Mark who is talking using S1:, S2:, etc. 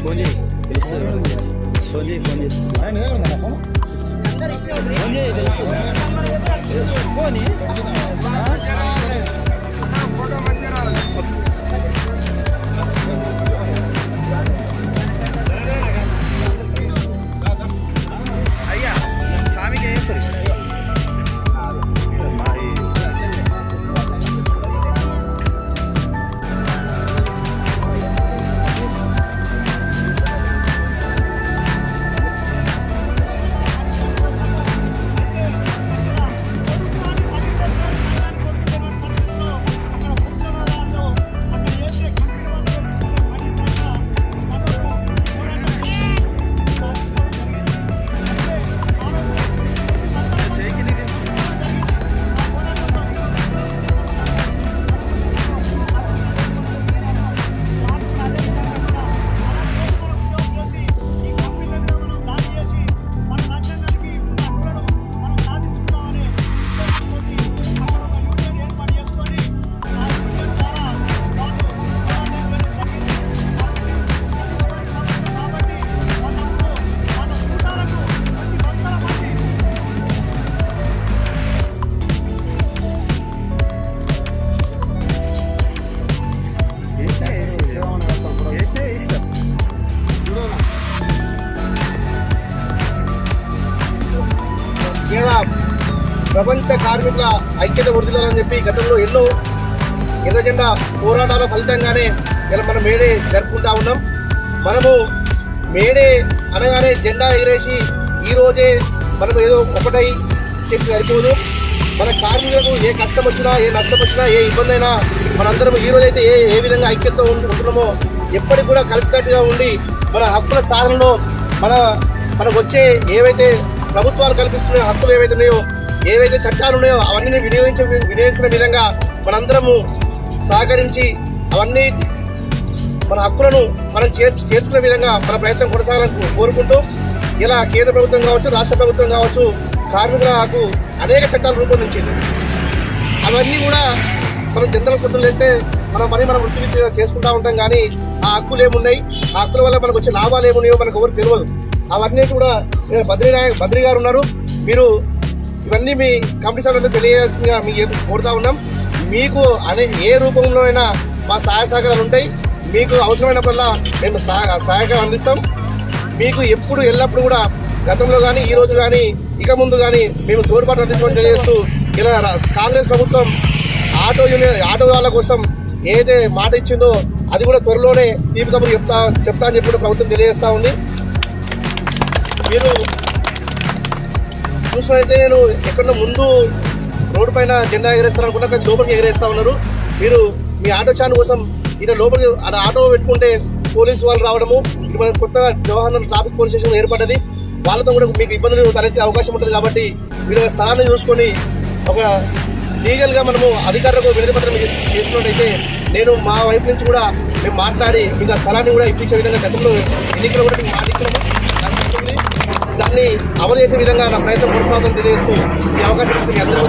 S1: Phone చేయి తెలుస్తుంది. Phone చేయి తెలుస్తుంది. ఫోన్ అయ్యా స్వామికి ఏం సరి
S2: ప్రపంచ కార్మికుల ఐక్యత వర్ధిల్లాలని చెప్పి గతంలో ఎన్నో ఎర్ర జెండా పోరాటాల ఫలితంగానే ఇలా మనం మేడే జరుపుకుంటా ఉన్నాం. మనము మేడే అనగానే జెండా ఎగిరేసి ఈరోజే మనకు ఏదో ఒకటై చేసి సరిపోదు. మన కార్మికులకు ఏ కష్టం వచ్చినా, ఏ నష్టం వచ్చినా, ఏ ఇబ్బంది అయినా మనందరం ఈరోజైతే ఏ విధంగా ఐక్యతతో ఉంటున్నామో ఎప్పటికి కూడా కలిసికట్టుగా ఉండి మన హక్కుల సాధనలో మనకు వచ్చే ఏవైతే ప్రభుత్వాలు కల్పిస్తున్న హక్కులు ఏవైతే ఉన్నాయో, ఏవైతే చట్టాలు ఉన్నాయో అవన్నీ వినియోగించుకునే విధంగా మనందరము సహకరించి అవన్నీ మన హక్కులను మనం చేర్చుకునే విధంగా మన ప్రయత్నం కొనసాగాలని కోరుకుంటూ ఇలా కేంద్ర ప్రభుత్వం కావచ్చు, రాష్ట్ర ప్రభుత్వం కావచ్చు కార్మికులకు అనేక చట్టాలు రూపొందించింది. అవన్నీ కూడా మనం జనరల్ పొద్దులు వేస్తే మనం వృత్తి చేసుకుంటూ ఉంటాం. కానీ ఆ హక్కులు ఏమున్నాయి, ఆ హక్కుల వల్ల మనకు వచ్చే లాభాలు ఏమున్నాయో మనకు ఎవరు తెలియదు. అవన్నీ కూడా బద్రి గారు ఉన్నారు. మీరు ఇవన్నీ మీ కమిటీ సభ్యులతో తెలియాల్సిందిగా మీకు కోరుతా ఉన్నాం. మీకు ఏ రూపంలో అయినా మా సహాయ సహకారాలు ఉంటాయి. మీకు అవసరమైనప్పుడల్లా మేము సహాయకారం అందిస్తాం. మీకు ఎప్పుడు ఎల్లప్పుడు కూడా గతంలో కానీ ఈ రోజు కానీ ఇక ముందు కానీ మేము తోడ్పాటు అందిస్తామని తెలియజేస్తూ ఇలా కాంగ్రెస్ ప్రభుత్వం ఆటో వాళ్ళ కోసం ఏదైతే మాట ఇచ్చిందో అది కూడా త్వరలోనే తీపి కబురు చెప్తా అని చెప్పి ప్రభుత్వం తెలియజేస్తూ ఉంది. మీరు చూసినట్లయితే నేను ఎక్కడో ముందు రోడ్డు పైన జెండా ఎగరేస్తారు అనుకుంటా, కానీ లోపలికి ఎగరేస్తూ ఉన్నారు. మీరు మీ ఆటో చాన్ కోసం ఇక్కడ లోపలికి ఆటో పెట్టుకుంటే పోలీసు వాళ్ళు రావడము, ఇది మన కొత్తగా జవహర్లాల్ ట్రాఫిక్ పోలీస్ స్టేషన్ ఏర్పడ్డది. వాళ్ళతో కూడా మీకు ఇబ్బందులు తలెత్తే అవకాశం ఉంటుంది. కాబట్టి మీరు స్థలాన్ని చూసుకొని ఒక లీగల్గా మనము అధికారులకు వినతి పత్రం చేసుకున్నట్టయితే నేను మా వైపు నుంచి కూడా మేము మాట్లాడి మీకు ఆ స్థలాన్ని కూడా ఇప్పించే విధంగా గతంలో ఎన్నికలు కూడా మీకు మాటిస్తున్నాము. దాన్ని అమలు చేసే విధంగా నా ప్రయత్నం కొనసాగుతుందని తెలియజేస్తూ ఈ అవకాశం ఇచ్చి మీ అందరూ